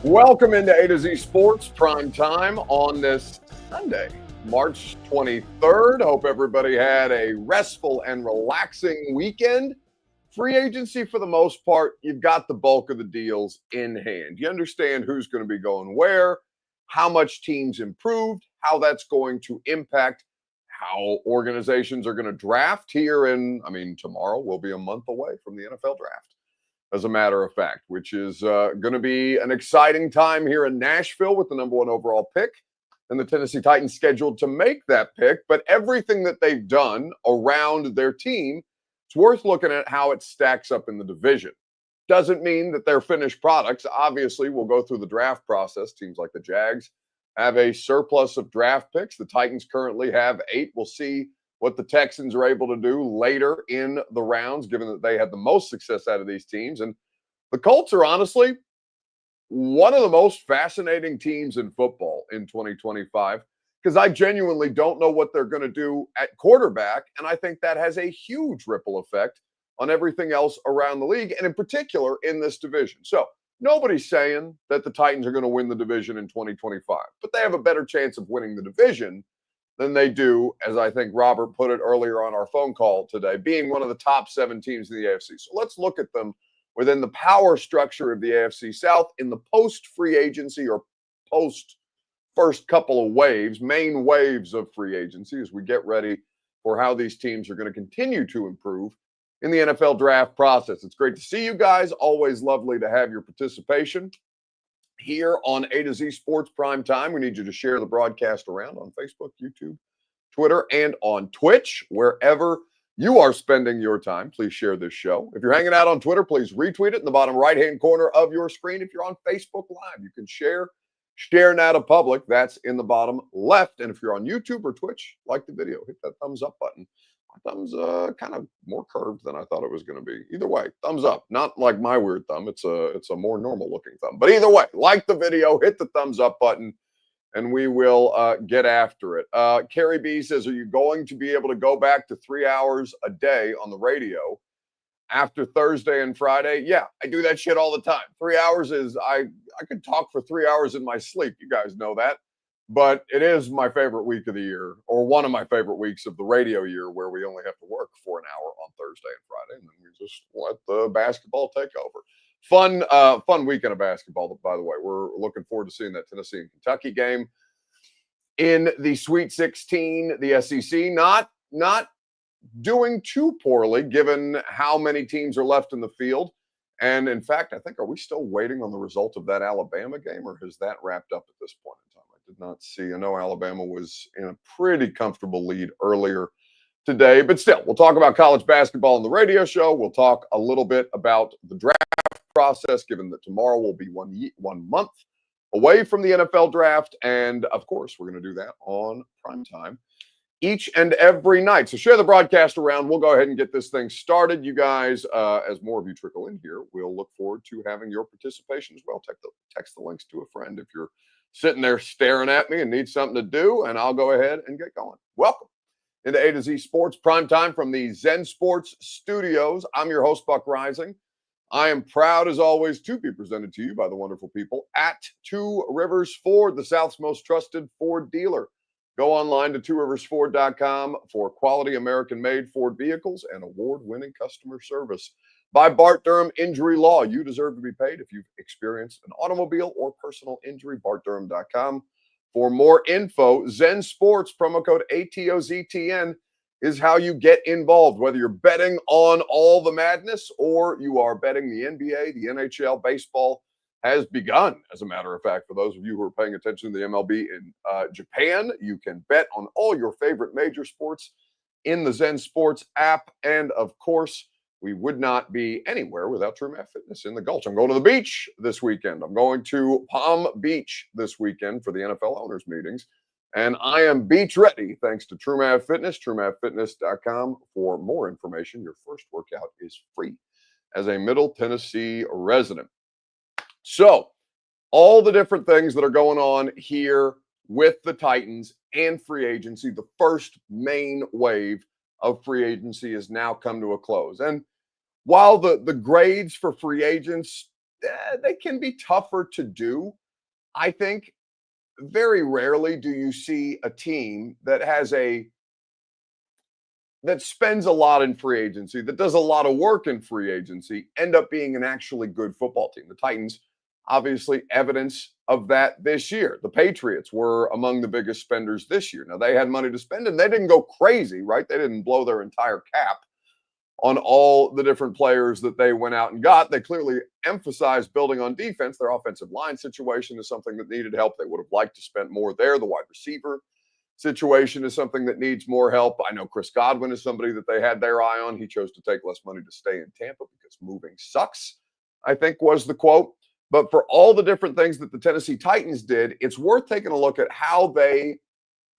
Welcome into A to Z Sports Prime Time on this Sunday, March 23rd. Hope everybody had a restful and relaxing weekend. Free agency, for the most part, you've got the bulk of the deals in hand. You understand who's going to be going where, how much teams improved, how that's going to impact how organizations are going to draft here tomorrow will be a month away from the NFL draft, as a matter of fact, which is going to be an exciting time here in Nashville with the number one overall pick and the Tennessee Titans scheduled to make that pick. But everything that they've done around their team, it's worth looking at how it stacks up in the division. Doesn't mean that they're finished products. Obviously, we'll go through the draft process. Teams like the Jags have a surplus of draft picks. The Titans currently have 8. We'll see what the Texans are able to do later in the rounds, given that they had the most success out of these teams. And the Colts are honestly one of the most fascinating teams in football in 2025, because I genuinely don't know what they're going to do at quarterback. And I think that has a huge ripple effect on everything else around the league, and in particular in this division. So nobody's saying that the Titans are going to win the division in 2025, but they have a better chance of winning the division than they do, as I think Robert put it earlier on our phone call today, being one of the top 7 teams in the AFC. So let's look at them within the power structure of the AFC South in the post-free agency or post-first couple of waves, main waves of free agency, as we get ready for how these teams are going to continue to improve in the NFL draft process. It's great to see you guys. Always lovely to have your participation here on A to Z Sports Prime Time. We need you to share the broadcast around on Facebook, YouTube, Twitter, and on Twitch. Wherever you are spending your time, please share this show. If you're hanging out on Twitter, please retweet it in the bottom right-hand corner of your screen. If you're on Facebook Live, you can share now to public. That's in the bottom left. And if you're on YouTube or Twitch, like the video, hit that thumbs up button. My thumb's kind of more curved than I thought it was going to be. Either way, thumbs up. Not like my weird thumb. It's a more normal looking thumb. But either way, like the video, hit the thumbs up button, and we will get after it. Carrie B says, are you going to be able to go back to 3 hours a day on the radio after Thursday and Friday? Yeah, I do that shit all the time. 3 hours is, I could talk for 3 hours in my sleep. You guys know that. But it is my favorite week of the year, or one of my favorite weeks of the radio year, where we only have to work for an hour on Thursday and Friday, and then we just let the basketball take over. Fun weekend of basketball, by the way. We're looking forward to seeing that Tennessee and Kentucky game in the Sweet 16, the SEC. Not doing too poorly, given how many teams are left in the field. And in fact, I think, are we still waiting on the result of that Alabama game, or has that wrapped up at this point in time? I did not see. I know Alabama was in a pretty comfortable lead earlier today, but still, we'll talk about college basketball on the radio show. We'll talk a little bit about the draft process, given that tomorrow will be 1 month away from the NFL draft. And of course, we're going to do that on primetime each and every night. So share the broadcast around. We'll go ahead and get this thing started. You guys, as more of you trickle in here, we'll look forward to having your participation as well. Text the links to a friend if you're sitting there staring at me and need something to do, and I'll go ahead and get going. Welcome into A to Z Sports Prime Time from the Zen Sports Studios. I'm your host, Buck Rising. I am proud, as always, to be presented to you by the wonderful people at Two Rivers Ford, the South's most trusted Ford dealer. Go online to tworiversford.com for quality American-made Ford vehicles and award-winning customer service. By Bart Durham Injury Law, you deserve to be paid if you've experienced an automobile or personal injury. BartDurham.com for more info. Zen Sports, promo code ATOZTN, is how you get involved, whether you're betting on all the madness or you are betting the NBA, the NHL, baseball has begun, as a matter of fact. For those of you who are paying attention to the MLB in Japan, you can bet on all your favorite major sports in the Zen Sports app. And of course, we would not be anywhere without True Math Fitness in the Gulch. I'm going to the beach this weekend. I'm going to Palm Beach this weekend for the NFL owners meetings. And I am beach ready thanks to True Math Fitness, TrueMathFitness.com for more information. Your first workout is free as a Middle Tennessee resident. So all the different things that are going on here with the Titans and free agency, the first main wave of free agency has now come to a close. And while the grades for free agents they can be tougher to do. I think very rarely do you see a team that spends a lot in free agency, that does a lot of work in free agency, end up being an actually good football team. The Titans, obviously, evidence of that this year. The Patriots were among the biggest spenders this year. Now, they had money to spend, and they didn't go crazy, right? They didn't blow their entire cap on all the different players that they went out and got. They clearly emphasized building on defense. Their offensive line situation is something that needed help. They would have liked to spend more there. The wide receiver situation is something that needs more help. I know Chris Godwin is somebody that they had their eye on. He chose to take less money to stay in Tampa because moving sucks, I think was the quote. But for all the different things that the Tennessee Titans did, it's worth taking a look at how they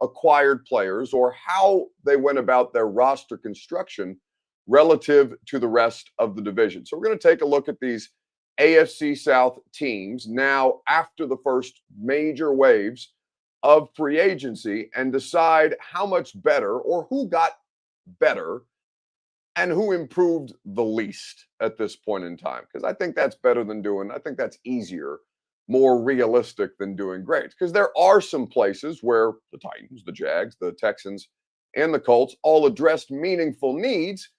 acquired players or how they went about their roster construction relative to the rest of the division. So we're going to take a look at these AFC South teams now after the first major waves of free agency and decide how much better or who got better and who improved the least at this point in time. Because I think that's better than I think that's easier, more realistic than doing great. Because there are some places where the Titans, the Jags, the Texans, and the Colts all addressed meaningful needs,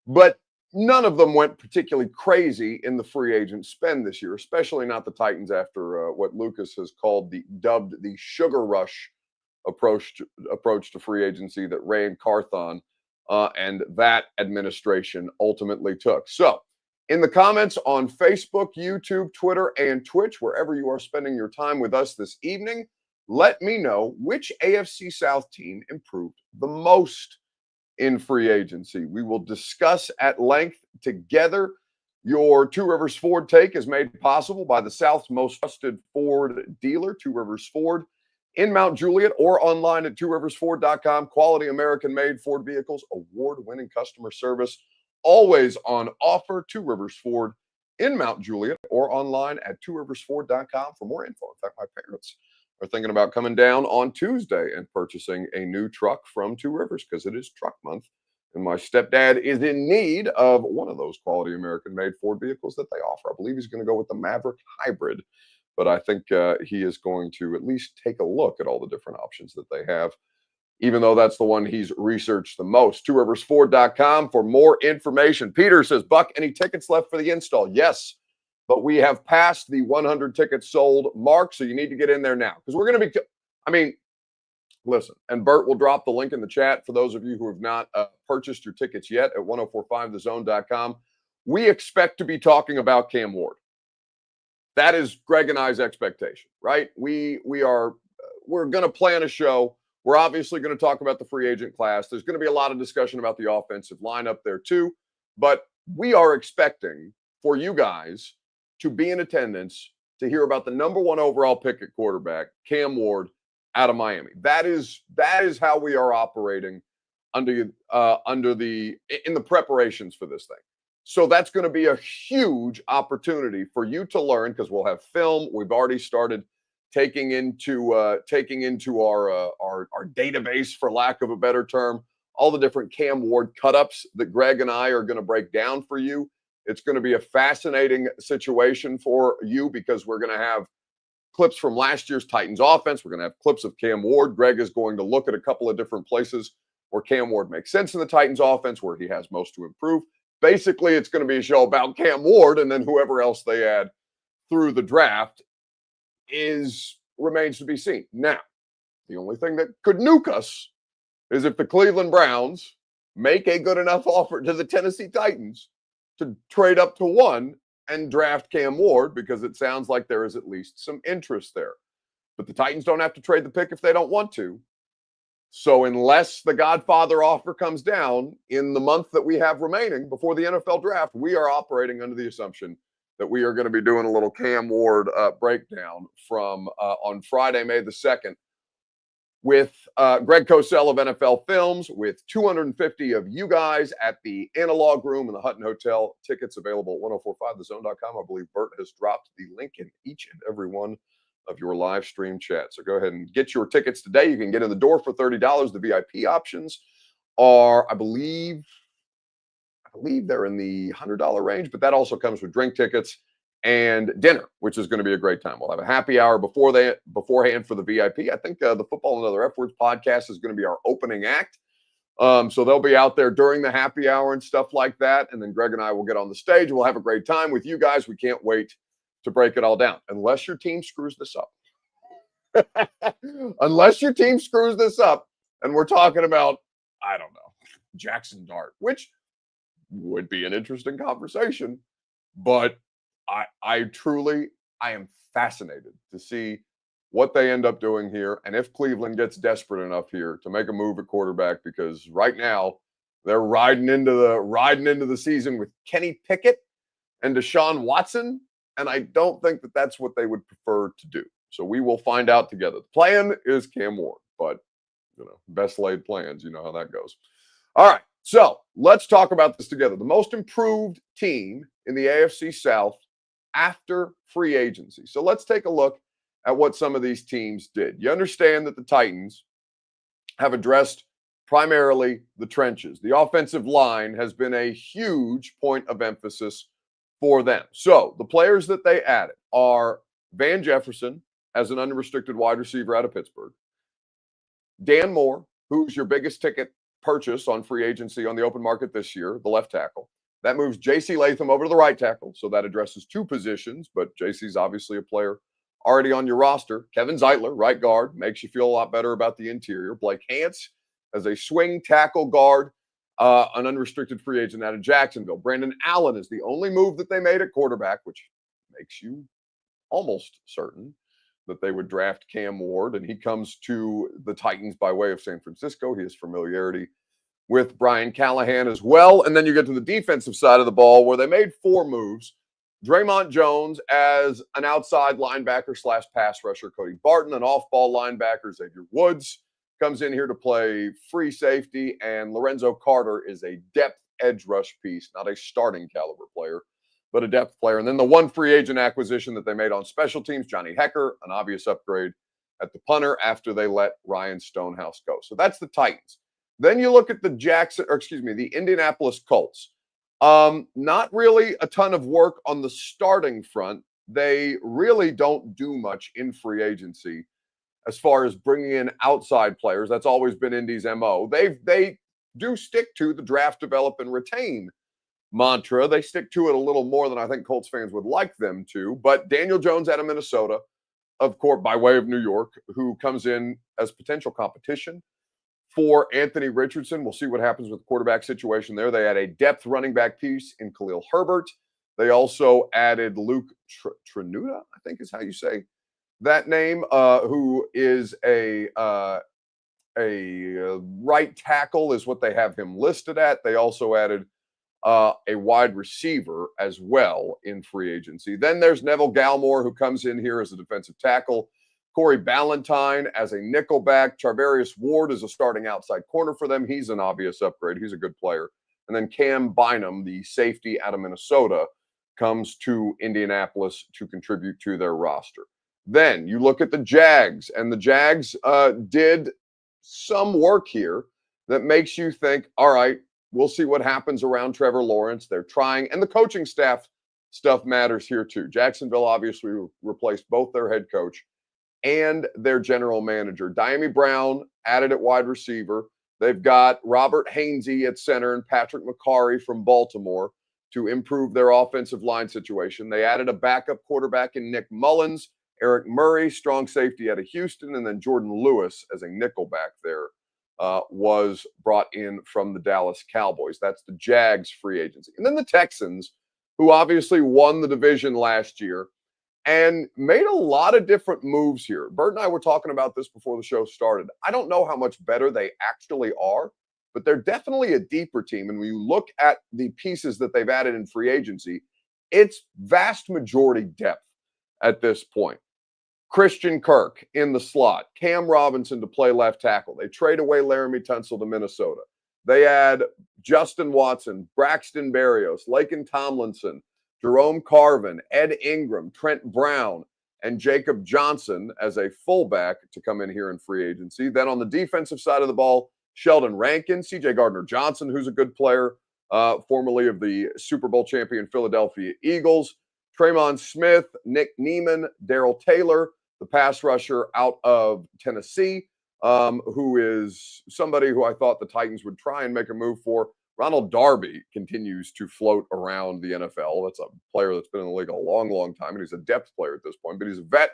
but none of them went particularly crazy in the free agent spend this year, especially not the Titans after what Lucas has dubbed the sugar rush approach to free agency that Ray and Carthon and that administration ultimately took. So in the comments on Facebook, YouTube, Twitter, and Twitch, wherever you are spending your time with us this evening, let me know which AFC South team improved the most in free agency. We will discuss at length together. Your Two Rivers Ford take is made possible by the South's most trusted Ford dealer, Two Rivers Ford, in Mount Juliet or online at tworiversford.com. Quality American-made Ford vehicles, award-winning customer service, always on offer. Two Rivers Ford in Mount Juliet or online at tworiversford.com for more info. In fact, my parents are thinking about coming down on Tuesday and purchasing a new truck from Two Rivers because it is truck month. And my stepdad is in need of one of those quality American-made Ford vehicles that they offer. I believe he's going to go with the Maverick Hybrid, but I think he is going to at least take a look at all the different options that they have, even though that's the one he's researched the most. TwoRiversFord.com for more information. Peter says, Buck, any tickets left for the install? Yes. But we have passed the 100 tickets sold mark, so you need to get in there now. Because we're going to be, listen, and Bert will drop the link in the chat for those of you who have not purchased your tickets yet at 1045thezone.com. We expect to be talking about Cam Ward. That is Greg and I's expectation, right? We're going to plan a show. We're obviously going to talk about the free agent class. There's going to be a lot of discussion about the offensive lineup there too. But we are expecting for you guys to be in attendance to hear about the number one overall pick at quarterback, Cam Ward, out of Miami. That is how we are operating in the preparations for this thing. So that's going to be a huge opportunity for you to learn because we'll have film. We've already started taking into our database, for lack of a better term, all the different Cam Ward cut-ups that Greg and I are going to break down for you. It's going to be a fascinating situation for you because we're going to have clips from last year's Titans offense. We're going to have clips of Cam Ward. Greg is going to look at a couple of different places where Cam Ward makes sense in the Titans offense, where he has most to improve. Basically, it's going to be a show about Cam Ward, and then whoever else they add through the draft remains to be seen. Now, the only thing that could nuke us is if the Cleveland Browns make a good enough offer to the Tennessee Titans to trade up to one and draft Cam Ward, because it sounds like there is at least some interest there. But the Titans don't have to trade the pick if they don't want to. So unless the Godfather offer comes down in the month that we have remaining before the NFL draft, we are operating under the assumption that we are going to be doing a little Cam Ward breakdown from on Friday, May the 2nd, with Greg Cosell of NFL Films, with 250 of you guys at the Analog Room in the Hutton Hotel. Tickets available at 1045thezone.com. I believe Bert has dropped the link in each and every one of your live stream chat. So go ahead and get your tickets today. You can get in the door for $30. The VIP options are, I believe they're in the $100 range, but that also comes with drink tickets and dinner, which is going to be a great time. We'll have a happy hour beforehand for the VIP. I think the Football and Other F Words podcast is going to be our opening act. So they'll be out there during the happy hour and stuff like that. And then Greg and I will get on the stage. We'll have a great time with you guys. We can't wait to break it all down, unless your team screws this up. Unless your team screws this up, and we're talking about, I don't know, Jackson Dart, which would be an interesting conversation. But I truly am fascinated to see what they end up doing here, and if Cleveland gets desperate enough here to make a move at quarterback, because right now they're riding into the season with Kenny Pickett and Deshaun Watson, and I don't think that that's what they would prefer to do. So we will find out together. The plan is Cam Ward, but best laid plans, you know how that goes. All right, so let's talk about this together. The most improved team in the AFC South after free agency. So let's take a look at what some of these teams did. You understand that the Titans have addressed primarily the trenches. The offensive line has been a huge point of emphasis for them. So the players that they added are Van Jefferson as an unrestricted wide receiver out of Pittsburgh, Dan Moore, who's your biggest ticket purchase on free agency on the open market this year, the left tackle. That moves J.C. Latham over to the right tackle, so that addresses two positions, but J.C.'s obviously a player already on your roster. Kevin Zeitler, right guard, makes you feel a lot better about the interior. Blake Hance as a swing tackle guard, an unrestricted free agent out of Jacksonville. Brandon Allen is the only move that they made at quarterback, which makes you almost certain that they would draft Cam Ward, and he comes to the Titans by way of San Francisco. He has familiarity with Brian Callahan as well. And then you get to the defensive side of the ball, where they made four moves. Draymond Jones as an outside linebacker / pass rusher. Cody Barton, an off-ball linebacker. Xavier Woods comes in here to play free safety. And Lorenzo Carter is a depth edge rush piece, not a starting caliber player, but a depth player. And then the one free agent acquisition that they made on special teams, Johnny Hecker, an obvious upgrade at the punter after they let Ryan Stonehouse go. So that's the Titans. Then you look at the Indianapolis Colts. Not really a ton of work on the starting front. They really don't do much in free agency as far as bringing in outside players. That's always been Indy's MO. They do stick to the draft, develop, and retain mantra. They stick to it a little more than I think Colts fans would like them to. But Daniel Jones out of Minnesota, of course, by way of New York, who comes in as potential competition for Anthony Richardson. We'll see what happens with the quarterback situation there. They had a depth running back piece in Khalil Herbert. They also added Luke Trenuta, I think is how you say that name, who is a right tackle is what they have him listed at. They also added a wide receiver as well in free agency. Then there's Neville Gallimore, who comes in here as a defensive tackle. Corey Ballantyne as a nickelback. Charvarius Ward is a starting outside corner for them. He's an obvious upgrade. He's a good player. And then Cam Bynum, the safety out of Minnesota, comes to Indianapolis to contribute to their roster. Then you look at the Jags, and the Jags did some work here that makes you think, all right, we'll see what happens around Trevor Lawrence. They're trying, and the coaching staff stuff matters here too. Jacksonville obviously replaced both their head coach and their general manager. Diami Brown added at wide receiver. They've got Robert Hainsey at center and Patrick McCarry from Baltimore to improve their offensive line situation. They added a backup quarterback in Nick Mullins, Eric Murray, strong safety out of Houston, and then Jordan Lewis as a nickelback there was brought in from the Dallas Cowboys. That's the Jags free agency. And then the Texans, who obviously won the division last year and made a lot of different moves here. Bert and I were talking about this before the show started. I don't know how much better they actually are, but they're definitely a deeper team. And when you look at the pieces that they've added in free agency, it's vast majority depth at this point. Christian Kirk in the slot, Cam Robinson to play left tackle. They trade away Laramie Tunsil to Minnesota. They add Justin Watson, Braxton Berrios, Laken Tomlinson, Jerome Carvin, Ed Ingram, Trent Brown, and Jacob Johnson as a fullback to come in here in free agency. Then on the defensive side of the ball, Sheldon Rankin, C.J. Gardner-Johnson, who's a good player, formerly of the Super Bowl champion Philadelphia Eagles, Tremon Smith, Nick Neiman, Darrell Taylor, the pass rusher out of Tennessee, who is somebody who I thought the Titans would try and make a move for. Ronald Darby continues to float around the NFL. That's a player that's been in the league a long, long time, and he's a depth player at this point, but he's a vet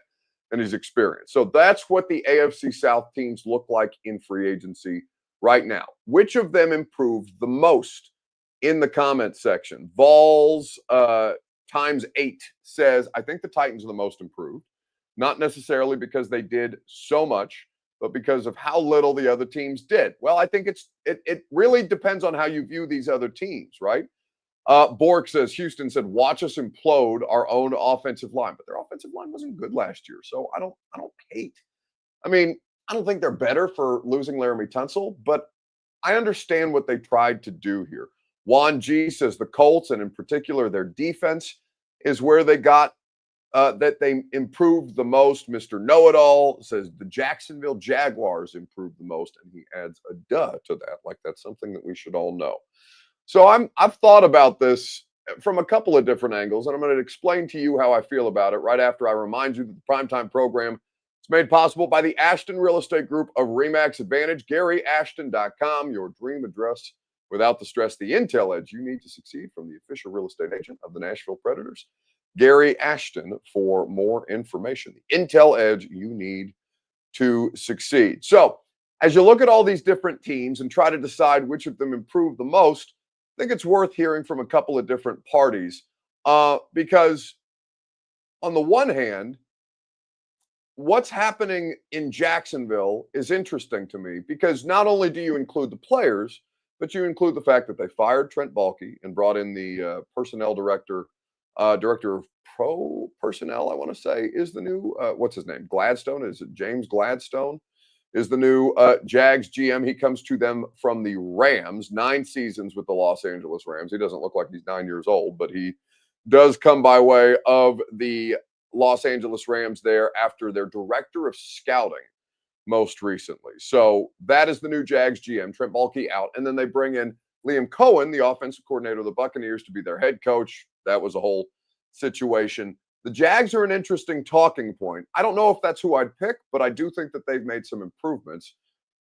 and he's experienced. So that's what the AFC South teams look like in free agency right now. Which of them improved the most? In the comment section, Vols times 8 says, I think the Titans are the most improved, not necessarily because they did so much, but because of how little the other teams did. Well, I think it really depends on how you view these other teams, right? Bork says, Houston said, watch us implode our own offensive line, but their offensive line wasn't good last year, so I don't hate. I mean, I don't think they're better for losing Laramie Tunsil, but I understand what they tried to do here. Juan G says the Colts, and in particular their defense, is where they got that they improved the most. Mr. Know-It-All says the Jacksonville Jaguars improved the most, and he adds a duh to that, like that's something that we should all know. So I've thought about this from a couple of different angles, and I'm going to explain to you how I feel about it right after I remind you that the Primetime program is made possible by the Ashton Real Estate Group of RE/MAX Advantage, GaryAshton.com, your dream address without the stress, the intel edge you need to succeed from the official real estate agent of the Nashville Predators, Gary Ashton, for more information. The intel edge you need to succeed. So as you look at all these different teams and try to decide which of them improved the most, I think it's worth hearing from a couple of different parties because on the one hand, what's happening in Jacksonville is interesting to me because not only do you include the players, but you include the fact that they fired Trent Baalke and brought in the personnel director of pro personnel, I want to say, is the new, what's his name? Gladstone? Is it James Gladstone? Is the new Jags GM. He comes to them from the Rams, 9 seasons with the Los Angeles Rams. He doesn't look like he's 9 years old, but he does come by way of the Los Angeles Rams there after their director of scouting most recently. So that is the new Jags GM, Trent Baalke out. And then they bring in Liam Cohen, the offensive coordinator of the Buccaneers, to be their head coach. That was a whole situation. The Jags are an interesting talking point. I don't know if that's who I'd pick, but I do think that they've made some improvements.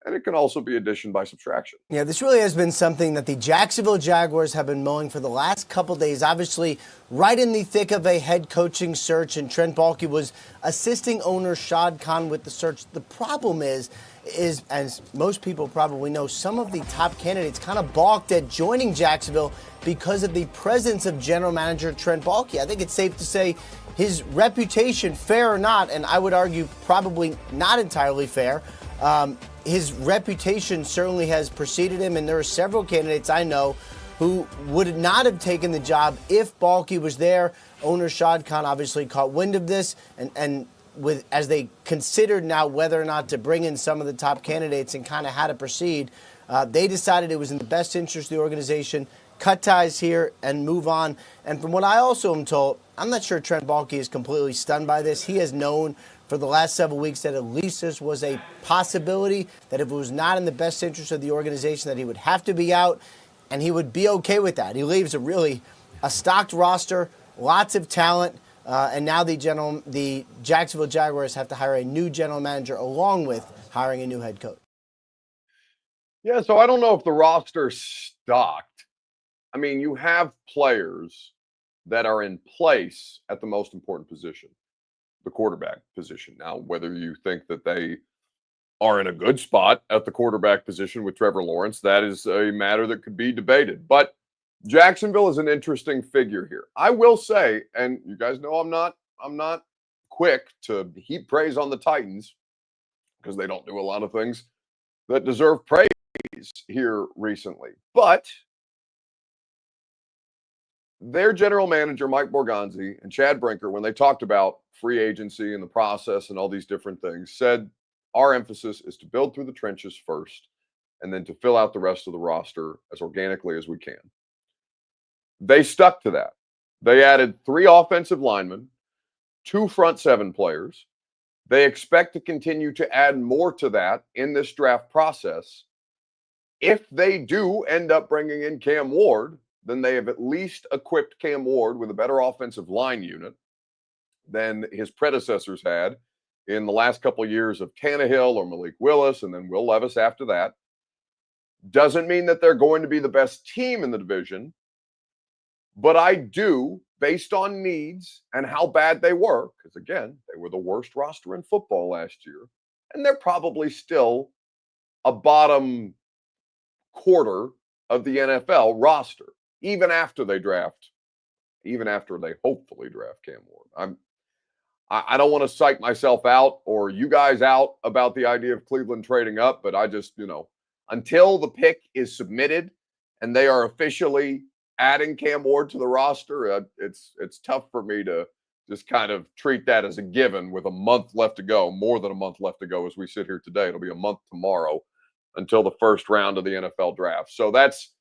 And it can also be addition by subtraction. Yeah, this really has been something that the Jacksonville Jaguars have been mowing for the last couple days. Obviously, right in the thick of a head coaching search, and Trent Baalke was assisting owner Shad Khan with the search. The problem is, as most people probably know, some of the top candidates kind of balked at joining Jacksonville because of the presence of general manager Trent Baalke. I think it's safe to say his reputation, fair or not, and I would argue probably not entirely fair, his reputation certainly has preceded him, and there are several candidates I know who would not have taken the job if Baalke was there. Owner Shad Khan obviously caught wind of this, and as they considered now whether or not to bring in some of the top candidates and kind of how to proceed, they decided it was in the best interest of the organization, cut ties here and move on. And from what I also am told, I'm not sure Trent Baalke is completely stunned by this. He has known for the last several weeks that at least this was a possibility, that if it was not in the best interest of the organization, that he would have to be out, and he would be okay with that. He leaves a stocked roster, lots of talent, and now the Jacksonville Jaguars have to hire a new general manager along with hiring a new head coach. Yeah, so I don't know if the roster's stocked. I mean, you have players that are in place at the most important position, the quarterback position. Now, whether you think that they are in a good spot at the quarterback position with Trevor Lawrence, that is a matter that could be debated. But Jacksonville is an interesting figure here. I will say, and you guys know I'm not quick to heap praise on the Titans because they don't do a lot of things that deserve praise here recently. But their general manager, Mike Borgonzi, and Chad Brinker, when they talked about free agency and the process and all these different things, said our emphasis is to build through the trenches first and then to fill out the rest of the roster as organically as we can. They stuck to that. They added 3 offensive linemen, 2 front 7 players. They expect to continue to add more to that in this draft process. If they do end up bringing in Cam Ward, then they have at least equipped Cam Ward with a better offensive line unit than his predecessors had in the last couple of years of Tannehill or Malik Willis and then Will Levis after that. Doesn't mean that they're going to be the best team in the division, but I do, based on needs and how bad they were, because again, they were the worst roster in football last year, and they're probably still a bottom quarter of the NFL roster, even after they hopefully draft Cam Ward. I don't want to psych myself out or you guys out about the idea of Cleveland trading up, but I just, until the pick is submitted and they are officially adding Cam Ward to the roster, it's tough for me to just kind of treat that as a given with a month left to go, more than a month left to go as we sit here today. It'll be a month tomorrow until the first round of the NFL draft. So that's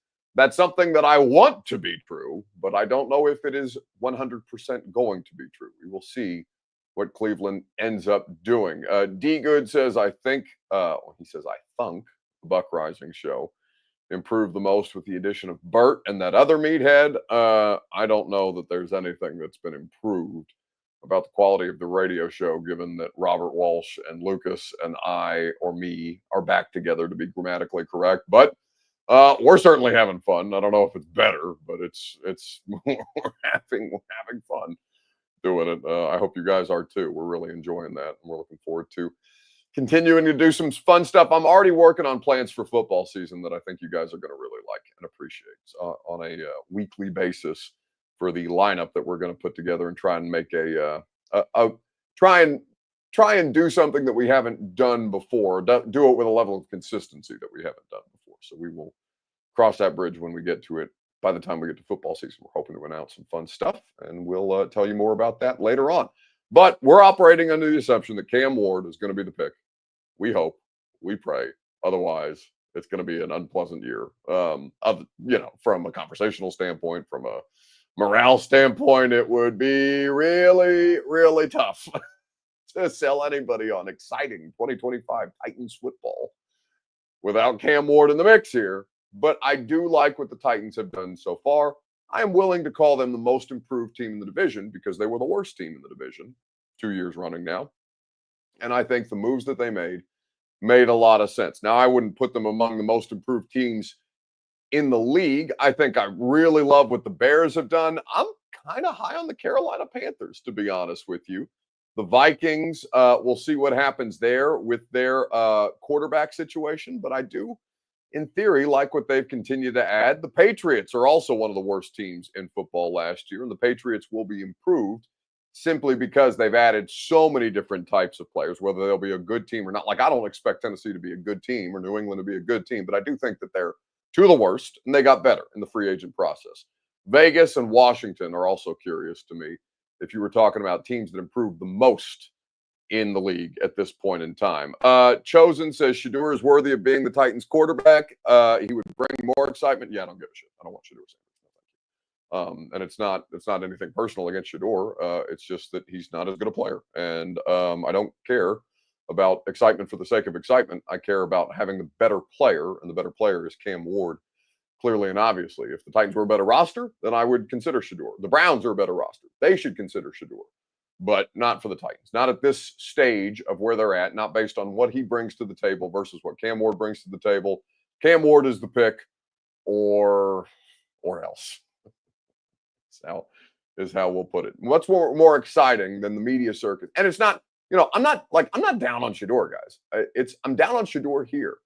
something that I want to be true, but I don't know if it is 100% going to be true. We will see what Cleveland ends up doing. D Good says, he says, I thunk the Buck Rising show improved the most with the addition of Bert and that other meathead. I don't know that there's anything that's been improved about the quality of the radio show, given that Robert Walsh and Lucas and I or me are back together, to be grammatically correct. But we're certainly having fun. I don't know if it's better, but it's we're having fun doing it. I hope you guys are too. We're really enjoying that, and we're looking forward to continuing to do some fun stuff. I'm already working on plans for football season that I think you guys are going to really like and appreciate on a weekly basis for the lineup that we're going to put together and try and make try and do something that we haven't done before. Do it with a level of consistency that we haven't done before. So we will cross that bridge when we get to it. By the time we get to football season, we're hoping to announce some fun stuff, and we'll tell you more about that later on. But we're operating under the assumption that Cam Ward is going to be the pick. We hope, we pray. Otherwise, it's going to be an unpleasant year. From a conversational standpoint, from a morale standpoint, it would be really, really tough to sell anybody on exciting 2025 Titans football without Cam Ward in the mix here. But I do like what the Titans have done so far. I am willing to call them the most improved team in the division because they were the worst team in the division 2 years running now. And I think the moves that they made a lot of sense. Now, I wouldn't put them among the most improved teams in the league. I think I really love what the Bears have done. I'm kind of high on the Carolina Panthers, to be honest with you. The Vikings, we'll see what happens there with their quarterback situation. But I do, in theory, like what they've continued to add. The Patriots are also one of the worst teams in football last year, and the Patriots will be improved simply because they've added so many different types of players, whether they'll be a good team or not. Like, I don't expect Tennessee to be a good team or New England to be a good team, but I do think that they're two of the worst, and they got better in the free agent process. Vegas and Washington are also curious to me if you were talking about teams that improved the most in the league at this point in time. Chosen says Shedeur is worthy of being the Titans quarterback. He would bring more excitement. Yeah, I don't give a shit. I don't want Shedeur saying and it's not anything personal against Shedeur. It's just that he's not as good a player. And I don't care about excitement for the sake of excitement. I care about having the better player, and the better player is Cam Ward, clearly and obviously. If the Titans were a better roster, then I would consider Shedeur. The Browns are a better roster. They should consider Shedeur. But not for the Titans. Not at this stage of where they're at, not based on what he brings to the table versus what Cam Ward brings to the table. Cam Ward is the pick or else. Is how we'll put it. What's more exciting than the media circus? And it's not, I'm not down on Shedeur, guys. I'm down on Shedeur here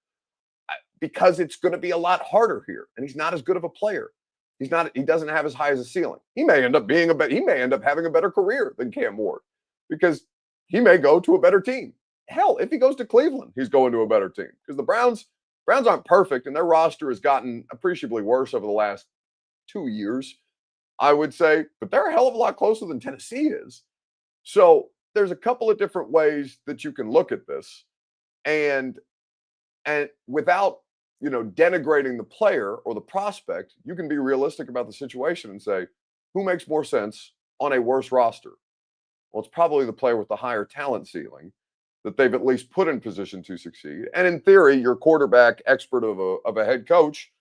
because it's going to be a lot harder here, and he's not as good of a player. He doesn't have as high as a ceiling. He may end up having a better career than Cam Ward because he may go to a better team. Hell, if he goes to Cleveland, he's going to a better team because the Browns aren't perfect, and their roster has gotten appreciably worse over the last 2 years, I would say, but they're a hell of a lot closer than Tennessee is. So there's a couple of different ways that you can look at this, and without denigrating the player or the prospect, you can be realistic about the situation and say, who makes more sense on a worse roster? Well, it's probably the player with the higher talent ceiling that they've at least put in position to succeed. And in theory, your quarterback expert of a head coach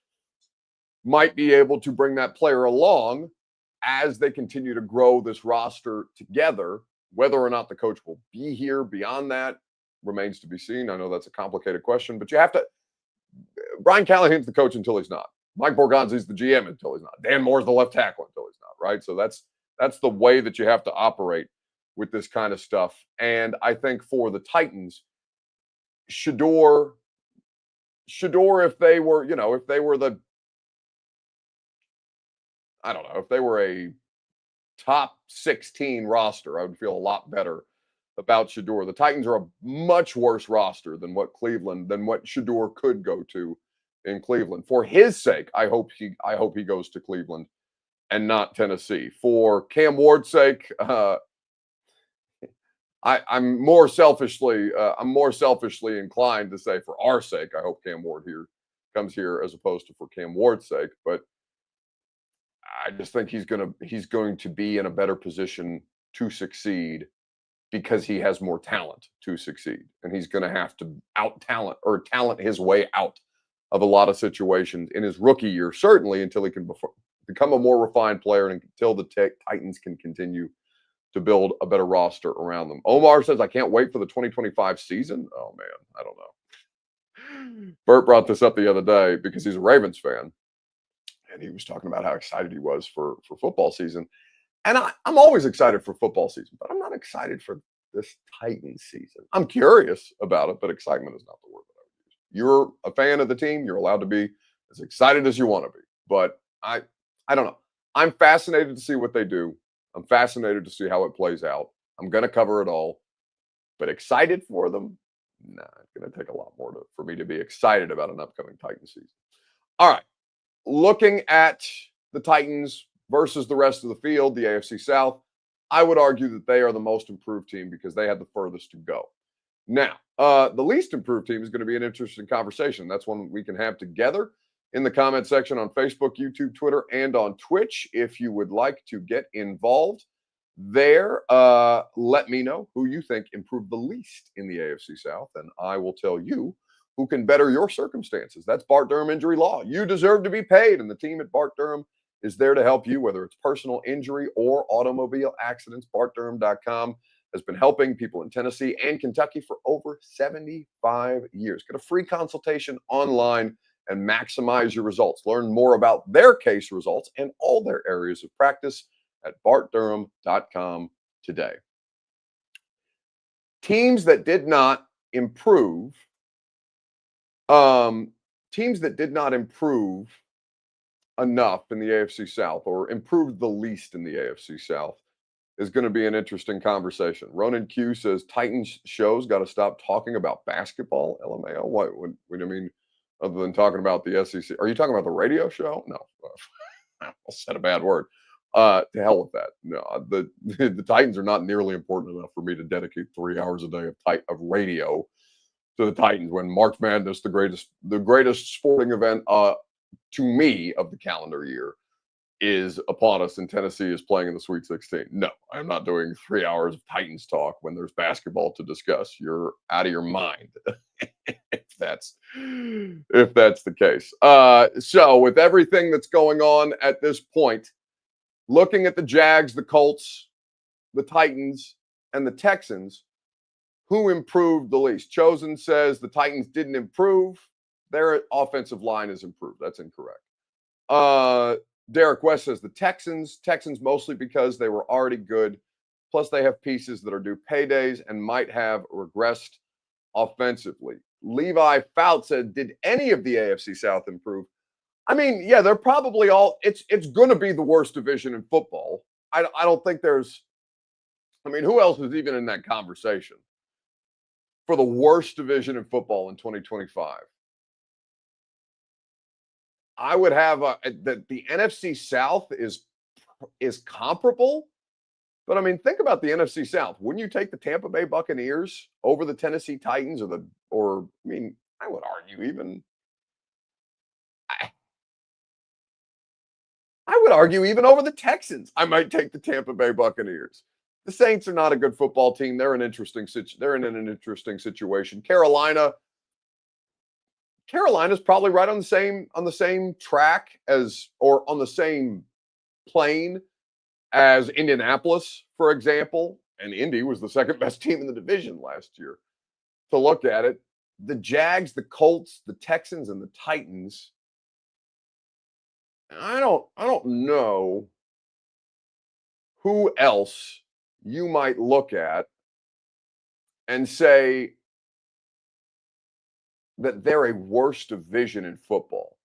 might be able to bring that player along as they continue to grow this roster together. Whether or not the coach will be here beyond that remains to be seen. I know that's a complicated question, but you have to. Brian Callahan's the coach until he's not. Mike Borgonzi's the GM until he's not. Dan Moore's the left tackle until he's not, right? So that's the way that you have to operate with this kind of stuff. And I think for the Titans, Shador, if they were, if they were if they were a top 16 roster, I would feel a lot better about Shador. The Titans are a much worse roster than what Shador could go to in Cleveland. For his sake, I hope he goes to Cleveland and not Tennessee. For Cam Ward's sake, I'm more selfishly inclined to say for our sake, I hope Cam Ward comes here as opposed to for Cam Ward's sake. But I just think he's going to be in a better position to succeed because he has more talent to succeed, and he's going to have to talent his way out of a lot of situations in his rookie year, certainly until he can become a more refined player and until the Titans can continue to build a better roster around them. Omar says, I can't wait for the 2025 season. Oh, man, I don't know. Bert brought this up the other day because he's a Ravens fan, and he was talking about how excited he was for football season. And I'm always excited for football season, but I'm not excited for this Titans season. I'm curious about it, but excitement is not the word that I would use. You're a fan of the team. You're allowed to be as excited as you want to be. But I don't know. I'm fascinated to see what they do. I'm fascinated to see how it plays out. I'm going to cover it all. But excited for them? Nah, it's going to take a lot more for me to be excited about an upcoming Titans season. All right. Looking at the Titans versus the rest of the field, the AFC South, I would argue that they are the most improved team because they had the furthest to go. Now, the least improved team is going to be an interesting conversation. That's one we can have together in the comment section on Facebook, YouTube, Twitter, and on Twitch. If you would like to get involved there, let me know who you think improved the least in the AFC South, and I will tell you who can better your circumstances. That's Bart Durham Injury Law. You deserve to be paid, and the team at Bart Durham is there to help you, whether it's personal injury or automobile accidents. BartDurham.com has been helping people in Tennessee and Kentucky for over 75 years. Get a free consultation online and maximize your results. Learn more about their case results and all their areas of practice at BartDurham.com today. Teams that did not improve, enough in the AFC South, or improved the least in the AFC South, is going to be an interesting conversation. Ronan Q says Titans shows got to stop talking about basketball. LMAO. What I mean, other than talking about the SEC, are you talking about the radio show? No, I said a bad word. To hell with that. No, the Titans are not nearly important enough for me to dedicate 3 hours a day of radio to the Titans when March Madness, the greatest sporting event to me of the calendar year, is upon us and Tennessee is playing in the Sweet 16. No, I'm not doing 3 hours of Titans talk when there's basketball to discuss. You're out of your mind if that's the case. So with everything that's going on at this point, looking at the Jags, the Colts, the Titans, and the Texans, who improved the least? Chosen says the Titans didn't improve. Their offensive line is improved. That's incorrect. Derek West says the Texans mostly because they were already good. Plus, they have pieces that are due paydays and might have regressed offensively. Levi Fout said, did any of the AFC South improve? I mean, yeah, they're probably all, it's going to be the worst division in football. I don't think who else is even in that conversation for the worst division in football in 2025? I would have the NFC South is comparable, but I mean, think about the NFC South. Wouldn't you take the Tampa Bay Buccaneers over the Tennessee Titans I would argue even over the Texans. I might take the Tampa Bay Buccaneers. The Saints are not a good football team. They're in an interesting situation. Carolina, Carolina's probably right on the same track as, or on the same plane as Indianapolis, for example. And Indy was the second best team in the division last year. To look at it, the Jags, the Colts, the Texans, and the Titans. I don't know who else you might look at and say that they're a worse division in football.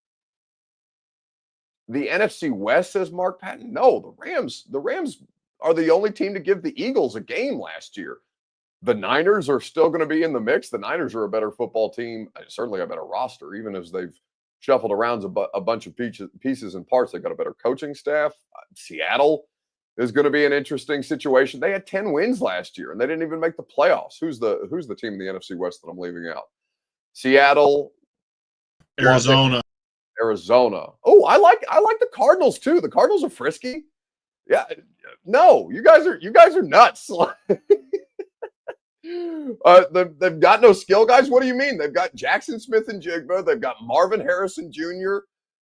The NFC West, says Mark Patton. No, the Rams are the only team to give the Eagles a game last year. The Niners are still going to be in the mix. The Niners are a better football team, certainly a better roster, even as they've shuffled around a bunch of pieces and parts. They've got a better coaching staff. Seattle is going to be an interesting situation. They had 10 wins last year, and they didn't even make the playoffs. Who's the team in the NFC West that I'm leaving out? Seattle, Arizona. Oh, I like the Cardinals too. The Cardinals are frisky. Yeah. No, you guys are nuts. They've got no skill guys. What do you mean? They've got Jackson Smith and Jigba. They've got Marvin Harrison Jr.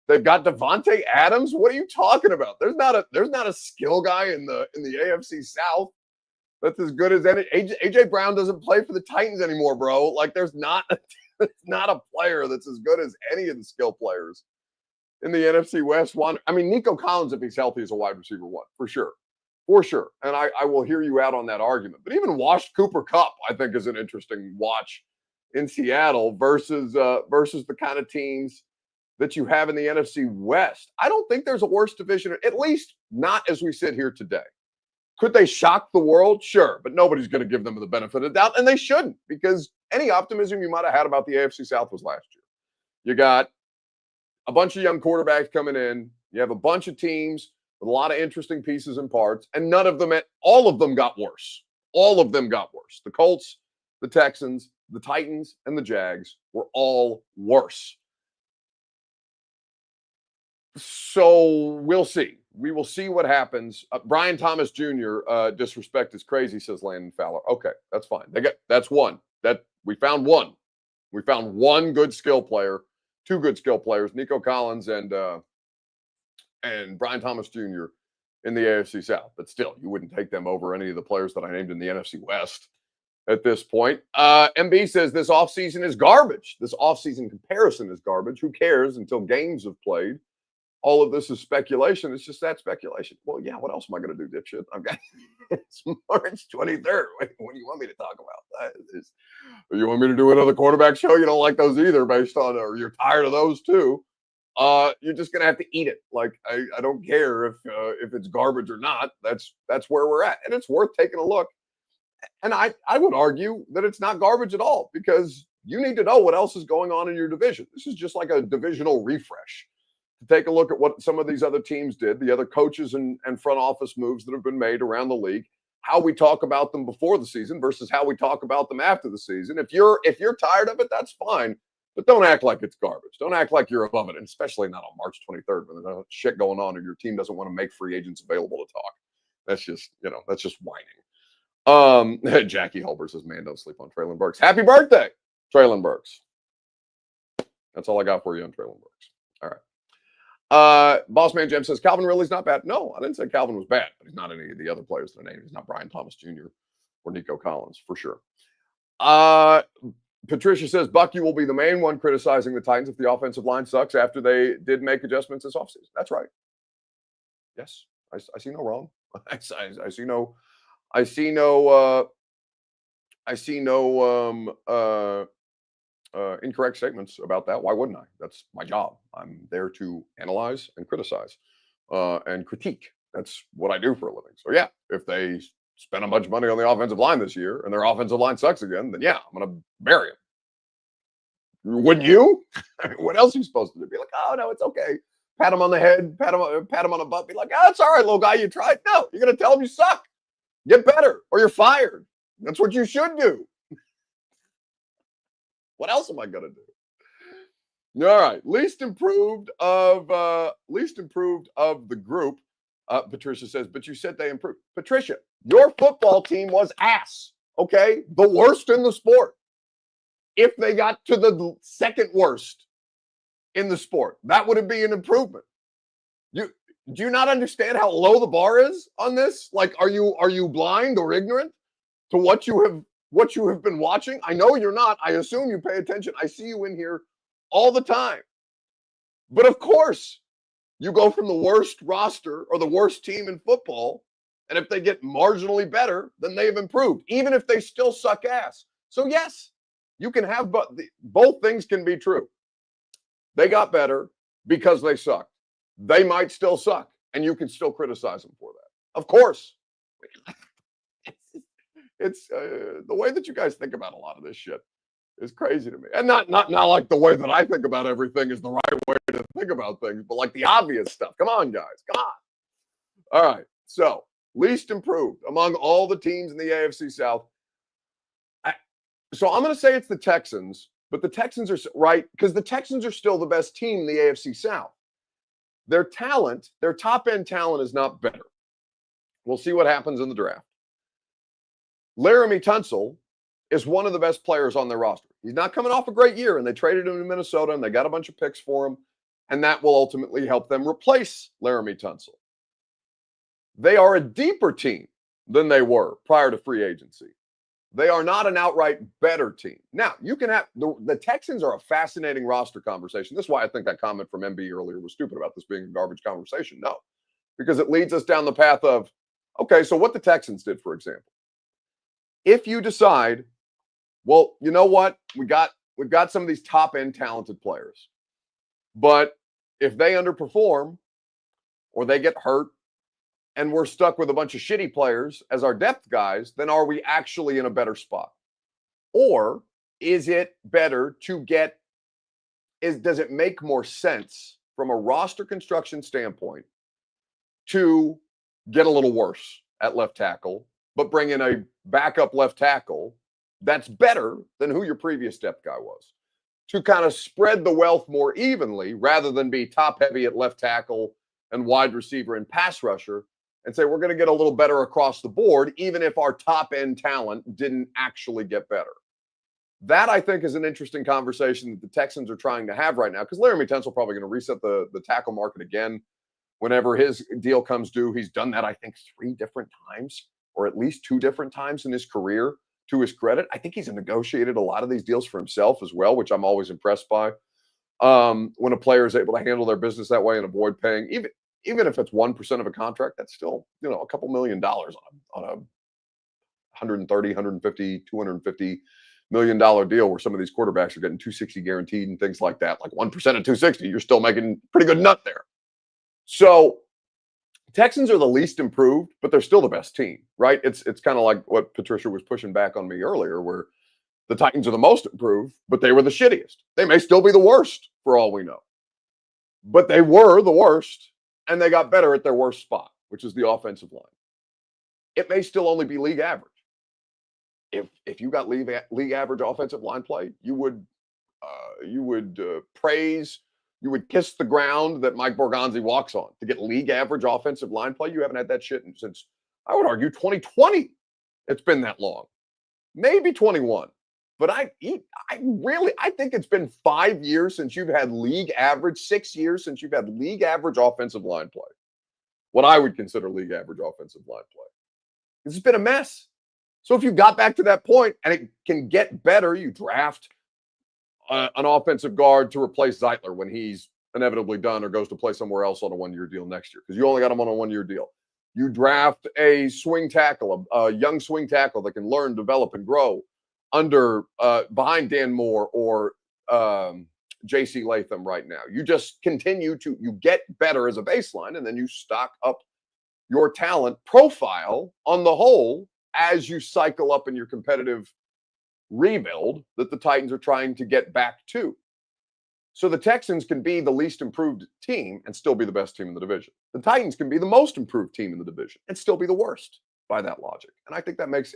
They've got Devontae Adams. What are you talking about? There's not a skill guy in the AFC South that's as good as any. AJ Brown doesn't play for the Titans anymore, bro. Like there's not a player that's as good as any of the skill players in the NFC West. I mean, Nico Collins, if he's healthy, is a wide receiver one for sure. For sure. And I will hear you out on that argument. But even washed Cooper Kupp, I think, is an interesting watch in Seattle versus the kind of teams that you have in the NFC West. I don't think there's a worse division, at least not as we sit here today. Could they shock the world? Sure. But nobody's going to give them the benefit of the doubt, and they shouldn't, because any optimism you might have had about the AFC South was last year. You got a bunch of young quarterbacks coming in. You have a bunch of teams with a lot of interesting pieces and parts, and all of them got worse. All of them got worse. The Colts, the Texans, the Titans, and the Jags were all worse. So we'll see. We will see what happens. Brian Thomas Jr. Disrespect is crazy, says Landon Fowler. Okay, that's fine. That's one. We found one. We found one good skill player, two good skill players, Nico Collins and Brian Thomas Jr. in the AFC South. But still, you wouldn't take them over any of the players that I named in the NFC West at this point. MB says this offseason is garbage. This offseason comparison is garbage. Who cares until games have played? All of this is speculation. It's just that speculation. Well, yeah, what else am I going to do, dipshit? I've got it's March 23rd. What do you want me to talk about? You want me to do another quarterback show? You don't like those either, based on, or you're tired of those too. You're just gonna have to eat it. Like I don't care if it's garbage or not. That's where we're at, and it's worth taking a look. And I would argue that it's not garbage at all, because you need to know what else is going on in your division. This is just like a divisional refresh to take a look at what some of these other teams did, the other coaches and front office moves that have been made around the league, how we talk about them before the season versus how we talk about them after the season. If you're tired of it, that's fine. But don't act like it's garbage. Don't act like you're above it, and especially not on March 23rd when there's shit going on and your team doesn't want to make free agents available to talk. That's just whining. Jackie Hulber says, man, don't sleep on Traylon Burks. Happy birthday, Traylon Burks. That's all I got for you on Traylon Burks. All right. Boss Man Jim says, Calvin Ridley's not bad. No, I didn't say Calvin was bad, but he's not any of the other players that I named. He's not Brian Thomas Jr. or Nico Collins, for sure. Patricia says, Bucky will be the main one criticizing the Titans if the offensive line sucks after they did make adjustments this offseason. That's right. Yes, I see no wrong. I see no incorrect statements about that. Why wouldn't I? That's my job. I'm there to analyze and criticize and critique. That's what I do for a living. So yeah, if they spend a bunch of money on the offensive line this year and their offensive line sucks again, then yeah, I'm going to bury them. Wouldn't you? I mean, what else are you supposed to do? Be like, oh no, it's okay. Pat him on the head, pat him on the butt. Be like, oh, it's all right, little guy. You tried. No, you're going to tell him you suck. Get better or you're fired. That's what you should do. What else am I going to do? All right. Least improved of the group. Patricia says, but you said they improved. Patricia, your football team was ass. Okay. The worst in the sport. If they got to the second worst in the sport. That would be an improvement. Do you not understand how low the bar is on this? Like, are you blind or ignorant to what you have been watching? I know you're not. I assume you pay attention. I see you in here all the time. But of course, you go from the worst roster or the worst team in football, and if they get marginally better, then they've improved, even if they still suck ass. So yes, you can have both things can be true. They got better because they sucked. They might still suck, and you can still criticize them for that. Of course. It's the way that you guys think about a lot of this shit is crazy to me. And not like the way that I think about everything is the right way to think about things, but like the obvious stuff. Come on, guys. Come on. All right. So, least improved among all the teams in the AFC South. So I'm going to say it's the Texans, but the Texans are right because the Texans are still the best team in the AFC South. Their talent, their top-end talent is not better. We'll see what happens in the draft. Laramie Tunsil is one of the best players on their roster. He's not coming off a great year, and they traded him to Minnesota, and they got a bunch of picks for him, and that will ultimately help them replace Laramie Tunsil. They are a deeper team than they were prior to free agency. They are not an outright better team. Now, you can have the Texans are a fascinating roster conversation. This is why I think that comment from MB earlier was stupid about this being a garbage conversation. No, because it leads us down the path of, okay, so what the Texans did, for example. If you decide, well, you know what? We've got some of these top-end talented players. But if they underperform or they get hurt and we're stuck with a bunch of shitty players as our depth guys, then are we actually in a better spot? Or is it better to does it make more sense from a roster construction standpoint to get a little worse at left tackle, but bring in a backup left tackle that's better than who your previous depth guy was, to kind of spread the wealth more evenly rather than be top heavy at left tackle and wide receiver and pass rusher, and say we're going to get a little better across the board, even if our top end talent didn't actually get better. That, I think, is an interesting conversation that the Texans are trying to have right now, because Laramie Tunsil probably going to reset the tackle market again whenever his deal comes due. He's done that, I think, 3 different times, or at least 2 different times in his career, to his credit. I think he's negotiated a lot of these deals for himself as well, which I'm always impressed by. When a player is able to handle their business that way and avoid paying, even if it's 1% of a contract, that's still, a couple $1 million on a 130, 150, $250 million deal, where some of these quarterbacks are getting 260 guaranteed and things like that. Like 1% of 260, you're still making pretty good nut there. So Texans are the least improved, but they're still the best team, right? It's kind of like what Patricia was pushing back on me earlier, where the Titans are the most improved, but they were the shittiest. They may still be the worst for all we know, but they were the worst, and they got better at their worst spot, which is the offensive line. It may still only be league average. If you got league average offensive line play, you would praise. You would kiss the ground that Mike Borgonzi walks on to get league average offensive line play. You haven't had that shit since, I would argue, 2020. It's been that long. Maybe 21. But I think it's been 5 years since you've had league average, 6 years since you've had league average offensive line play. What I would consider league average offensive line play. It's been a mess. So if you got back to that point and it can get better, you draft an offensive guard to replace Zeitler when he's inevitably done or goes to play somewhere else on a 1-year deal next year, because you only got him on a 1-year deal. You draft a swing tackle, a young swing tackle that can learn, develop, and grow under behind Dan Moore or J.C. Latham right now. You just you get better as a baseline, and then you stock up your talent profile on the whole as you cycle up in your competitive rebuild that the Titans are trying to get back to. So the Texans can be the least improved team and still be the best team in the division. The Titans can be the most improved team in the division and still be the worst by that logic. And I think that makes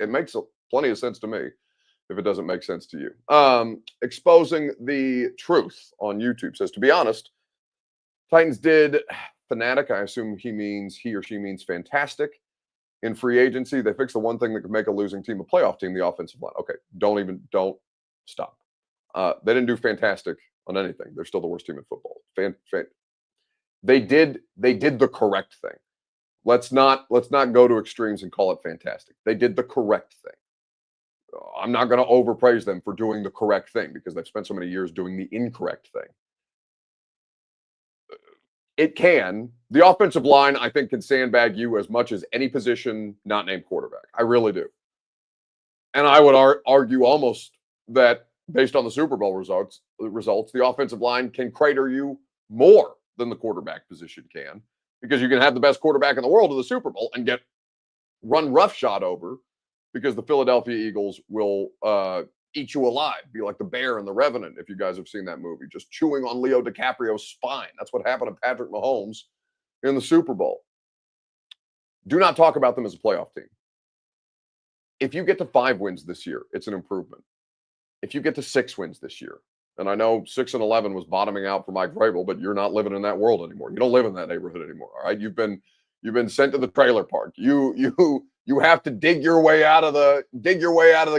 plenty of sense to me, if it doesn't make sense to you. Exposing the truth on YouTube says, to be honest, Titans did fanatic. I assume he or she means fantastic. In free agency, they fixed the one thing that could make a losing team a playoff team, the offensive line. Okay, don't stop. They didn't do fantastic on anything. They're still the worst team in football. They did the correct thing. Let's not go to extremes and call it fantastic. They did the correct thing. I'm not going to overpraise them for doing the correct thing because they've spent so many years doing the incorrect thing. It can. The offensive line, I think, can sandbag you as much as any position not named quarterback. I really do. And I would argue almost that based on the Super Bowl results, the offensive line can crater you more than the quarterback position can, because you can have the best quarterback in the world in the Super Bowl and get run roughshod over because the Philadelphia Eagles will eat you alive, be like the bear in The Revenant, if you guys have seen that movie, just chewing on Leo DiCaprio's spine. That's what happened to Patrick Mahomes in the Super Bowl. Do not talk about them as a playoff team. If you get to 5 wins this year, it's an improvement. If you get to 6 wins this year, and I know 6-11 was bottoming out for Mike Vrabel, but you're not living in that world anymore. You don't live in that neighborhood anymore. All right, you've been sent to the trailer park. You have to dig your way out of the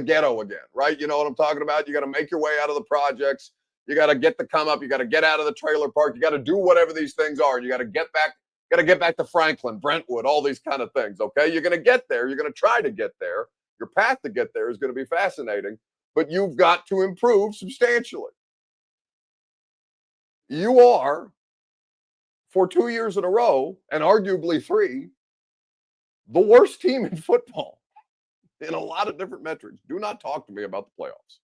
ghetto again, right? You know what I'm talking about? You got to make your way out of the projects. You got to get the come up. You got to get out of the trailer park. You got to do whatever these things are. You got to get back. Got to get back to Franklin, Brentwood, all these kind of things. Okay, you're going to get there. You're going to try to get there. Your path to get there is going to be fascinating, but you've got to improve substantially. You are, for 2 years in a row, and arguably 3, the worst team in football in a lot of different metrics. Do not talk to me about the playoffs.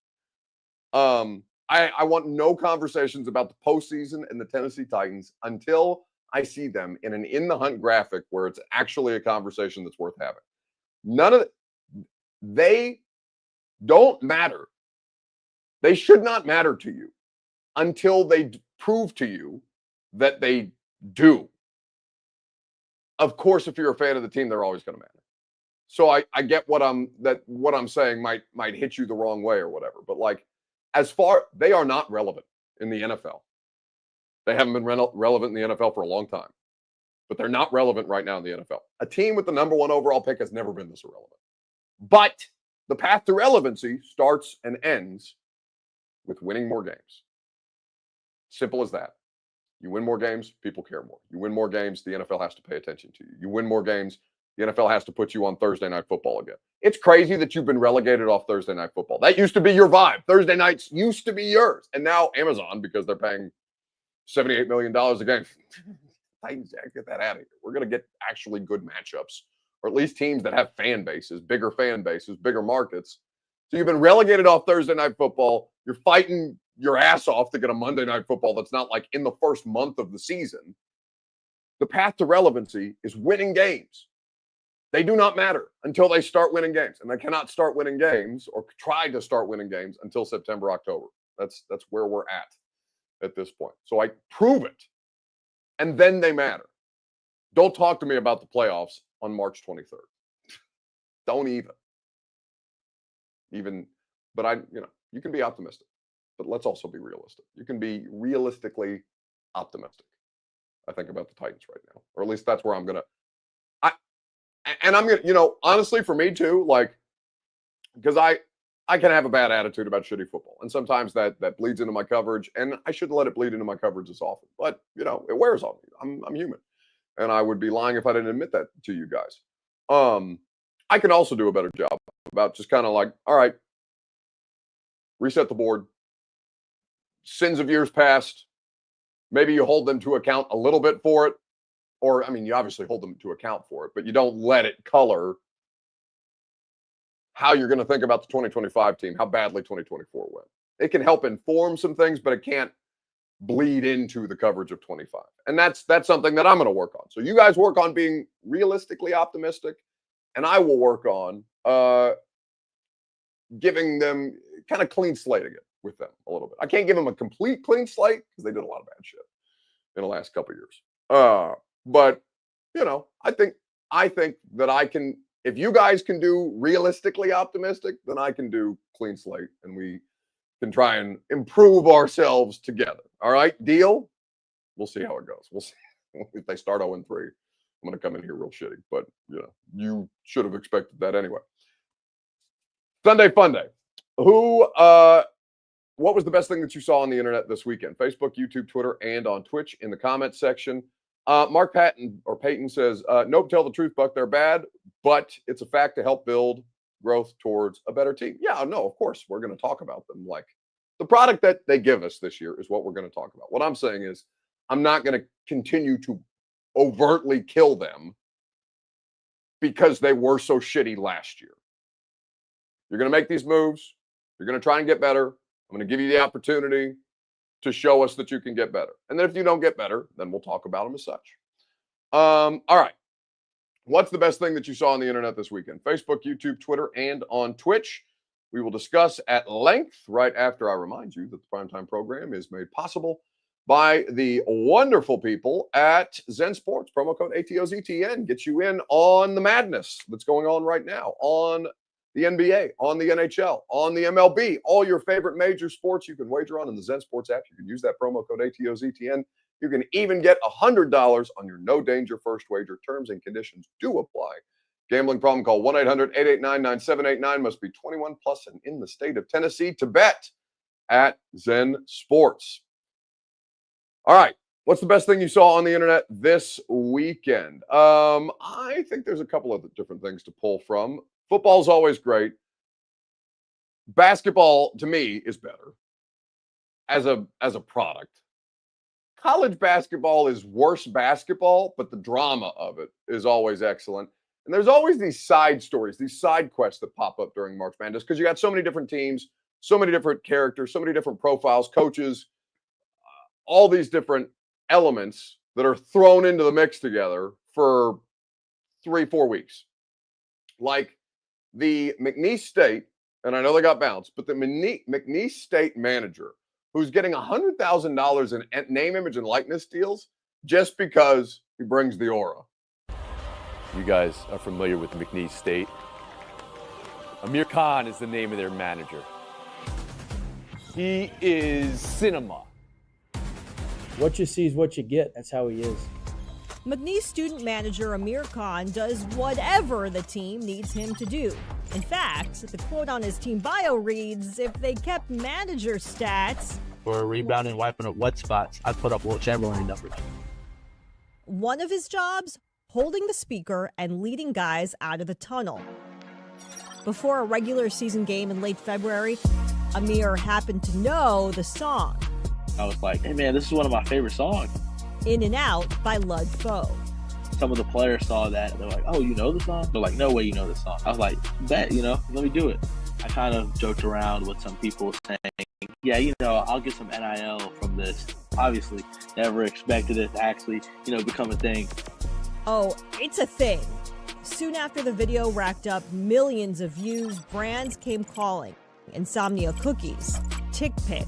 I want no conversations about the postseason and the Tennessee Titans until I see them in an in the hunt graphic where it's actually a conversation that's worth having. None of it. They don't matter. They should not matter to you until they prove to you that they do. Of course, if you're a fan of the team, they're always going to matter. So I get what I'm saying might hit you the wrong way or whatever. But like, they are not relevant in the NFL. They haven't been relevant in the NFL for a long time, but they're not relevant right now in the NFL. A team with the number 1 overall pick has never been this irrelevant. But the path to relevancy starts and ends with winning more games. Simple as that. You win more games, people care more. You win more games, the NFL has to pay attention to you. You win more games, the NFL has to put you on Thursday Night Football again. It's crazy that you've been relegated off Thursday Night Football. That used to be your vibe. Thursday nights used to be yours. And now Amazon, because they're paying $78 million a game, Titans, get that out of here. We're going to get actually good matchups, or at least teams that have fan bases, bigger markets. So you've been relegated off Thursday Night Football. You're fighting your ass off to get a Monday Night Football that's not like in the first month of the season. The path to relevancy is winning games. They do not matter until they start winning games, and they cannot start winning games or try to start winning games until September, October. That's where we're at this point. So I prove it, and then they matter. Don't talk to me about the playoffs on March 23rd. Don't even, but you can be optimistic, but let's also be realistic. You can be realistically optimistic, I think, about the Titans right now, or at least that's where I'm going to, honestly, for me too, like, because I can have a bad attitude about shitty football, and sometimes that bleeds into my coverage, and I shouldn't let it bleed into my coverage as often, but it wears on me. I'm human, and I would be lying if I didn't admit that to you guys. I can also do a better job about just kind of like, all right, reset the board. Sins of years past, maybe you hold them to account a little bit for it. Or, I mean, you obviously hold them to account for it, but you don't let it color how you're going to think about the 2025 team, how badly 2024 went. It can help inform some things, but it can't bleed into the coverage of 25. And that's something that I'm going to work on. So you guys work on being realistically optimistic, and I will work on giving them kind of clean slating it with them a little bit. I can't give them a complete clean slate because they did a lot of bad shit in the last couple of years. But I think that I can, if you guys can do realistically optimistic, then I can do clean slate, and we can try and improve ourselves together. All right, deal? We'll see how it goes. We'll see. If they start 0-3, I'm going to come in here real shitty, but you should have expected that anyway. Sunday Fun Day. Who what was the best thing that you saw on the internet this weekend? Facebook, YouTube, Twitter, and on Twitch in the comments section. Mark Payton says, nope, tell the truth, Buck, they're bad, but it's a fact to help build growth towards a better team. Yeah, no, of course, we're going to talk about them. Like, the product that they give us this year is what we're going to talk about. What I'm saying is I'm not going to continue to overtly kill them because they were so shitty last year. You're going to make these moves. You're going to try and get better. I'm going to give you the opportunity to show us that you can get better. And then if you don't get better, then we'll talk about them as such. All right. What's the best thing that you saw on the internet this weekend? Facebook, YouTube, Twitter, and on Twitch. We will discuss at length right after I remind you that the Primetime program is made possible by the wonderful people at Zen Sports. Promo code ATOZTN gets you in on the madness that's going on right now, on the NBA, on the NHL, on the MLB, all your favorite major sports you can wager on in the Zen Sports app. You can use that promo code ATOZTN. You can even get $100 on your no danger first wager. Terms and conditions do apply. Gambling problem, call 1-800-889-9789. Must be 21 plus and in the state of Tennessee to bet at Zen Sports. All right. What's the best thing you saw on the internet this weekend? I think there's a couple of different things to pull from. Football is always great. Basketball, to me, is better as a product. College basketball is worse basketball, but the drama of it is always excellent. And there's always these side stories, these side quests that pop up during March Madness because you got so many different teams, so many different characters, so many different profiles, coaches, all these different elements that are thrown into the mix together for 3-4 weeks. Like the McNeese State, and I know they got bounced, but the McNeese State manager who's getting $100,000 in name, image, and likeness deals just because he brings the aura. You guys are familiar with McNeese State. Amir Khan is the name of their manager. He is cinema. What you see is what you get. That's how he is. McNeese student manager Amir Khan does whatever the team needs him to do. In fact, the quote on his team bio reads, if they kept manager stats... For rebounding, wiping up wet spots, I'd put up Will Chamberlain numbers. One of his jobs, holding the speaker and leading guys out of the tunnel. Before a regular season game in late February, Amir happened to know the song. I was like, hey man, this is one of my favorite songs. In and Out by Lud Foe. Some of the players saw that, they're like, oh, you know the song? They're like, no way you know the song. I was like, bet, let me do it. I kind of joked around with some people saying, yeah, I'll get some NIL from this. Obviously, never expected it to actually, become a thing. Oh, it's a thing. Soon after the video racked up millions of views, brands came calling. Insomnia Cookies, Tick Pick,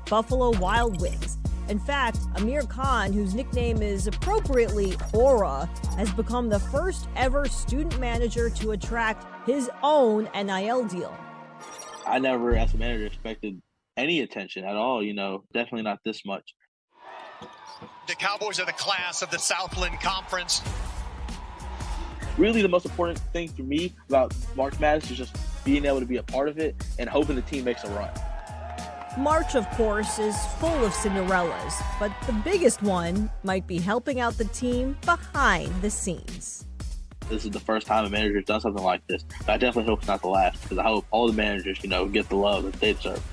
Buffalo Wild Wings. In fact, Amir Khan, whose nickname is appropriately Aura, has become the first ever student manager to attract his own NIL deal. I never, as a manager, expected any attention at all, definitely not this much. The Cowboys are the class of the Southland Conference. Really, the most important thing for me about March Madness is just being able to be a part of it and hoping the team makes a run. March, of course, is full of Cinderellas, but the biggest one might be helping out the team behind the scenes. This is the first time a manager's done something like this. But I definitely hope it's not the last, because I hope all the managers, get the love that they deserve.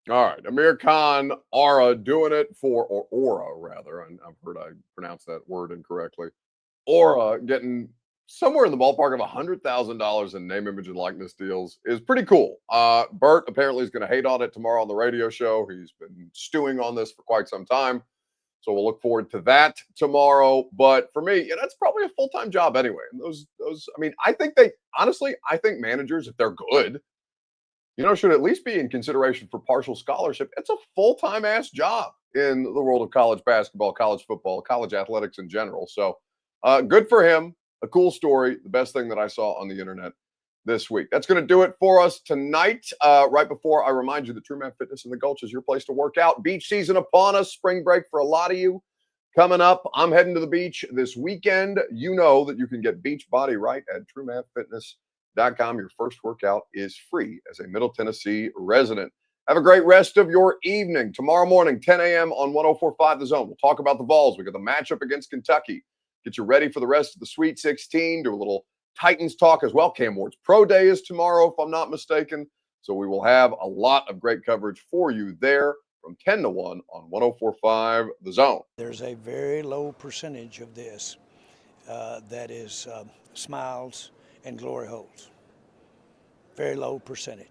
All right, Amir Khan, Aura, doing it for, or Aura rather. I've heard I pronounced that word incorrectly. Aura getting somewhere in the ballpark of $100,000 in name, image, and likeness deals is pretty cool. Bert apparently is going to hate on it tomorrow on the radio show. He's been stewing on this for quite some time. So we'll look forward to that tomorrow. But for me, that's probably a full-time job anyway. And I think managers, if they're good, should at least be in consideration for partial scholarship. It's a full-time ass job in the world of college basketball, college football, college athletics in general. So good for him. A cool story. The best thing that I saw on the internet this week. That's going to do it for us tonight. Right before I remind you that True Man Fitness in the Gulch is your place to work out. Beach season upon us. Spring break for a lot of you coming up. I'm heading to the beach this weekend. You know that you can get beach body right at TrueManFitness.com. Your first workout is free as a Middle Tennessee resident. Have a great rest of your evening. Tomorrow morning, 10 a.m. on 104.5 The Zone. We'll talk about the Vols. We got the matchup against Kentucky. Get you ready for the rest of the Sweet 16. Do a little Titans talk as well. Cam Ward's Pro Day is tomorrow, if I'm not mistaken. So we will have a lot of great coverage for you there from 10 to 1 on 104.5 The Zone. There's a very low percentage of this that is smiles and glory holes. Very low percentage.